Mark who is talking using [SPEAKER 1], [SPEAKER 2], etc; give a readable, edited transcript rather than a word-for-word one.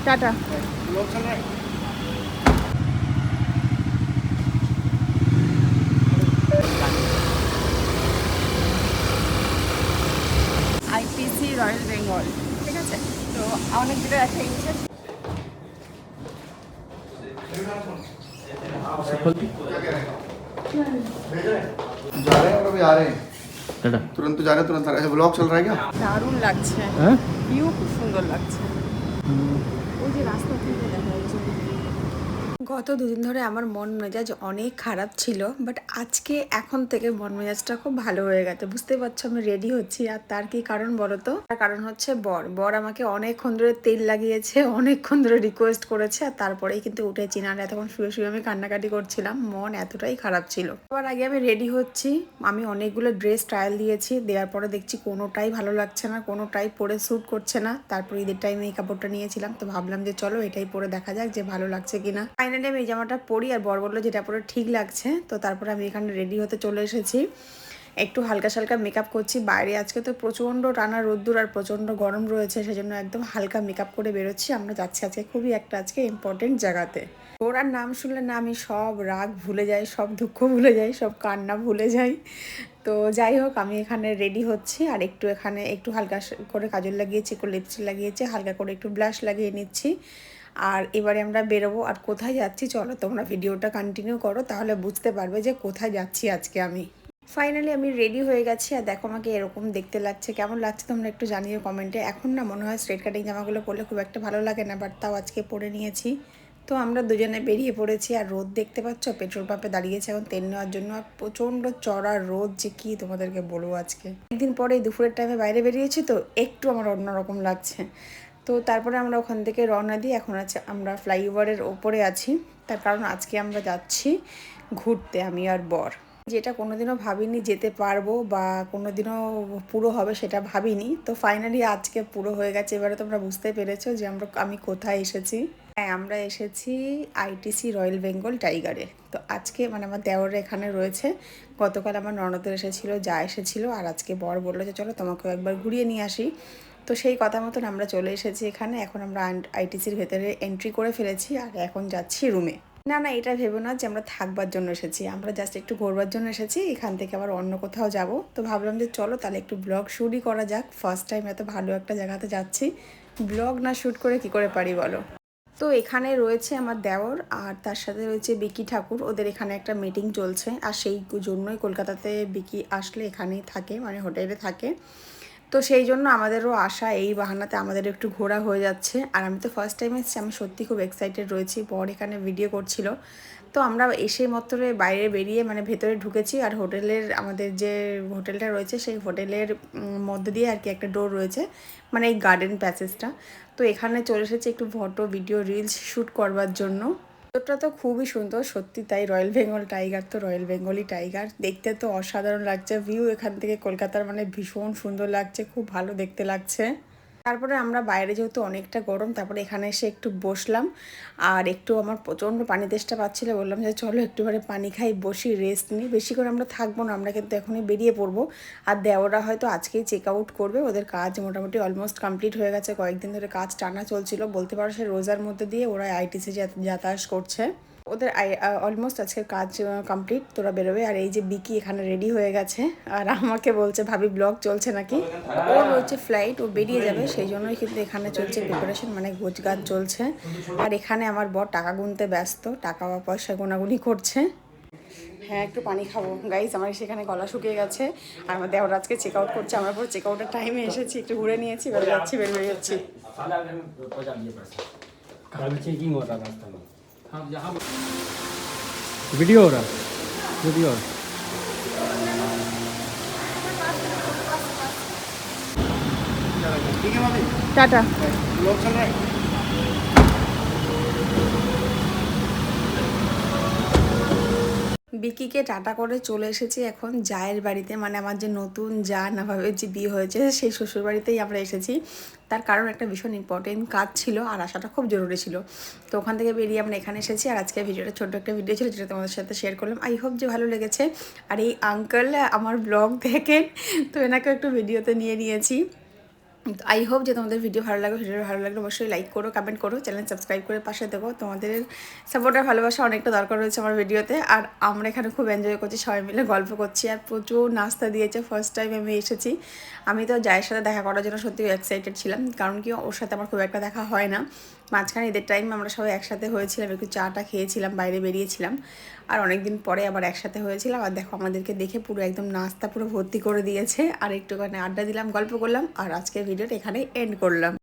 [SPEAKER 1] Tata. ITC royal Bengal ठीक है तो अनेक दूर रखा
[SPEAKER 2] जा रहे हैं और अभी आ रहे हैं तुरंत जा रहे हैं तुरंत आ रहे हैं ब्लॉग चल रहा है क्या
[SPEAKER 1] दारुण লাগছে ভিউ খুব সুন্দর লাগছে ওই যে রাস্তা থেকে দেখা যাচ্ছে গত দুদিন ধরে আমার মন মেজাজ অনেক খারাপ ছিল বাট আজকে এখন থেকে মন মেজাজটা খুব ভালো হয়ে গেছে বুঝতে পারছো আমি রেডি হচ্ছি আর তার কি কারণ বলো তো তার কারণ হচ্ছে বর বর আমাকে অনেকক্ষণ ধরে তেল লাগিয়েছে অনেকক্ষণ ধরে রিকোয়েস্ট করেছে আর তারপরেই কিন্তু উঠেছি না এতক্ষণ শুয়ে শুয়ে আমি কান্নাকাটি করছিলাম মন এতটাই খারাপ ছিল আবার আগে আমি রেডি হচ্ছি আমি অনেকগুলো ড্রেস ট্রায়াল দিয়েছি দেওয়ার পরে দেখছি কোনোটাই ভালো লাগছে না কোনোটাই পরে স্যুট করছে না তারপর ঈদের টাইমে এই কাপড়টা নিয়েছিলাম তো ভাবলাম যে চলো এটাই পরে দেখা যাক যে ভালো লাগছে কিনা ফাইনালি আমি এই জামাটা পরি আর বর বললো যেটা পরে ঠিক লাগছে তো তারপরে আমি এখানে রেডি হতে চলে এসেছি একটু হালকা হালকা মেকআপ করছি বাইরে আজকে তো প্রচণ্ড টানা রোদ্দুর আর প্রচণ্ড গরম রয়েছে সেজন্য একদম হালকা মেকআপ করে বেরোচ্ছি আমরা যাচ্ছি আজকে খুবই একটা আজকে ইম্পর্টেন্ট জায়গাতে ওরার নাম শুনলে না আমি সব রাগ ভুলে যাই সব দুঃখ ভুলে যাই সব কান্না ভুলে যাই তো যাই হোক আমি এখানে রেডি হচ্ছি আর একটু এখানে একটু হালকা করে কাজল লাগিয়েছি একটু লিপস্টিক লাগিয়েছি হালকা করে একটু ব্লাশ লাগিয়ে নিচ্ছি আর এবারে আমরা বেরোবো আর কোথায় যাচ্ছি চলো তোমরা ভিডিওটা কন্টিনিউ করো তাহলে বুঝতে পারবে যে কোথায় যাচ্ছি আজকে আমি ফাইনালি আমি রেডি হয়ে গেছি আর দেখো আমাকে এরকম দেখতে লাগছে কেমন লাগছে তোমরা একটু জানিও কমেন্টে এখন না মনে হয় স্ট্রেট কাটিং জামাগুলো পরলে খুব একটা ভালো লাগে না বাট তাও আজকে পরে নিয়েছি তো আমরা দুজনে বেরিয়ে পড়েছি আর রোদ দেখতে পাচ্ছ পেট্রোল পাম্পে দাঁড়িয়েছে এখন তেল নেওয়ার জন্য আর প্রচণ্ড চড়া রোদ যে কি তোমাদেরকে বলবো আজকে একদিন পরে দুপুরের টাইমে বাইরে বেরিয়েছি তো একটু আমার অন্যরকম লাগছে তো তারপরে আমরা ওখান থেকে রওনা দিই এখন আছে আমরা ফ্লাইওভারের ওপরে আছি তার কারণ আজকে আমরা যাচ্ছি ঘুরতে আমি আর বর যেটা কোনোদিনও ভাবিনি যেতে পারবো বা কোনোদিনও পুরো হবে সেটা ভাবিনি তো ফাইনালি আজকে পুরো হয়ে গেছে এবারে তোমরা বুঝতে পেরেছো যে আমি কোথায় এসেছি হ্যাঁ আমরা এসেছি আইটিসি রয়্যাল বেঙ্গল টাইগারে তো আজকে মানে আমার দেওর এখানে রয়েছে গতকাল আমার ননদের এসেছিলো যা এসেছিলো আর আজকে বর বললো যে চলো তোমাকেও একবার ঘুরিয়ে নিয়ে আসি তো সেই কথা মতন আমরা চলে এসেছি এখানে এখন আমরা আইটিসির ভেতরে এন্ট্রি করে ফেলেছি আর এখন যাচ্ছি রুমে না না এটা ভেবো না যে আমরা থাকবার জন্য এসেছি আমরা জাস্ট একটু ঘোরবার জন্য এসেছি এখান থেকে আবার অন্য কোথাও যাব তো ভাবলাম যে চলো তাহলে একটু ব্লগ শ্যুটই করা যাক ফার্স্ট টাইম এত ভালো একটা জায়গাতে যাচ্ছি ব্লগ না শ্যুট করে কি করে পারি বলো তো এখানে রয়েছে আমার দেওর আর তার সাথে রয়েছে বিকি ঠাকুর ওদের এখানে একটা মিটিং চলছে আর সেই জন্যই কলকাতাতে বিকি আসলে এখানেই থাকে মানে হোটেলে থাকে তো সেই জন্য আমাদেরও আশা এই বাহানাতে আমাদের একটু ঘোরা হয়ে যাচ্ছে আর আমি তো ফার্স্ট টাইম এসেছি আমি সত্যি খুব এক্সাইটেড রয়েছি বর এখানে ভিডিও করছিল তো আমরা এসে মাত্র বাইরে বেরিয়ে মানে ভেতরে ঢুকেছি আর হোটেলের আমাদের যে হোটেলটা রয়েছে সেই হোটেলের মধ্যে দিয়ে আর কি একটা ডোর রয়েছে মানে এই গার্ডেন প্যাসেজটা তো এখানে চলে এসেছি একটু ফটো ভিডিও রিলস শ্যুট করবার জন্য ওটা তো খুবই সুন্দর সত্যি তাই রয়্যাল বেঙ্গল টাইগার তো রয়্যাল বেঙ্গলি টাইগার দেখতে তো অসাধারণ লাগছে ভিউ এখান থেকে কলকাতার মানে ভীষণ সুন্দর লাগছে খুব ভালো দেখতে লাগছে তারপরে আমরা বাইরে যেহেতু অনেকটা গরম তারপরে এখানে এসে একটু বসলাম আর একটু আমার প্রচণ্ড পানি তেষ্টা পাচ্ছিলো বললাম যে চলো একটুবারে পানি খাই বসি রেস্ট নিই বেশি করে আমরা থাকবো না আমরা কিন্তু এখনই বেরিয়ে পড়বো আর দেওরা হয়তো আজকেই চেক আউট করবে ওদের কাজ মোটামুটি অলমোস্ট কমপ্লিট হয়ে গেছে কয়েকদিন ধরে কাজ টানা চলছিল বলতে পারো সে রোজার মধ্যে দিয়ে ওরা আইটিসি যাতায়াত করছে ওদের অলমোস্ট আজকের কাজ কমপ্লিট তোরা বেরোবে আর এই যে বিকি এখানে রেডি হয়ে গেছে আর আমাকে বলছে ভাবি ব্লগ চলছে নাকি ওর হচ্ছে ফ্লাইট ও বেরিয়ে যাবে সেই জন্যই কিন্তু এখানে চলছে প্রিপারেশন মানে গোছগাছ চলছে আর এখানে আমার বর টাকা গুনতে ব্যস্ত টাকা বা পয়সা গোনাগুনি করছে হ্যাঁ একটু পানি খাবো গাইজ আমার সেখানে গলা শুকিয়ে গেছে আর আমার দেওয়ার আজকে চেক আউট করছে আমরা পুরো চেক আউটের টাইমে এসেছি একটু ঘুরে নিয়েছি বেরো যাচ্ছি বেরিয়ে যাচ্ছি
[SPEAKER 3] वीडियो हो रहा वीडियो
[SPEAKER 1] टाटा
[SPEAKER 2] ब्लॉग चल रहा है
[SPEAKER 1] বিকিকে টাটা করে চলে এসেছি এখন জায়ের বাড়িতে মানে আমার যে নতুন যা নাভাবে যে বিয়ে হয়েছে সেই শ্বশুর বাড়িতেই আমরা এসেছি তার কারণ একটা ভীষণ ইম্পর্টেন্ট কাজ ছিল আর আসাটা খুব জরুরি ছিল তো ওখান থেকে বেরিয়ে আমরা এখানে এসেছি আর আজকে ভিডিওটা ছোট্ট একটা ভিডিও ছিল যেটা তোমাদের সাথে শেয়ার করলাম আই হোপ যে ভালো লেগেছে আর এই আঙ্কেল আমার ব্লগ দেখেন তো এনাকে একটু ভিডিওতে নিয়ে নিয়েছি আই হোপ যে তোমাদের ভিডিও ভালো লাগলে অবশ্যই লাইক করো, কমেন্ট করো, চ্যানেল সাবস্ক্রাইব করে পাশে দেবো। তোমাদের সাপোর্ট আর ভালোবাসা অনেকটা দরকার রয়েছে আমার ভিডিওতে। আর আমরা এখানে খুব এনজয় করছি, সবাই মিলে গল্প করছি, আর প্রচুর নাস্তা দিয়েছে। ফার্স্ট টাইম আমি এসেছি। আমি তো জায়ের সাথে দেখা করার জন্য সত্যি এক্সাইটেড ছিলাম, কারণ কি ওর সাথে আমার খুব একটা দেখা হয় না। মাঝখানে ঈদের টাইম আমরা সবাই একসাথে হয়েছিলাম, একটু চাটা খেয়েছিলাম, বাইরে বেরিয়েছিলাম, আর অনেকদিন পরে আবার একসাথে হয়েছিলাম। আর দেখো আমাদেরকে দেখে পুরো একদম নাস্তা পুরো ভর্তি করে দিয়েছে। আর একটুখানি আড্ডা দিলাম, গল্প করলাম, আর আজকের ভিডিওটা এখানেই এন্ড করলাম।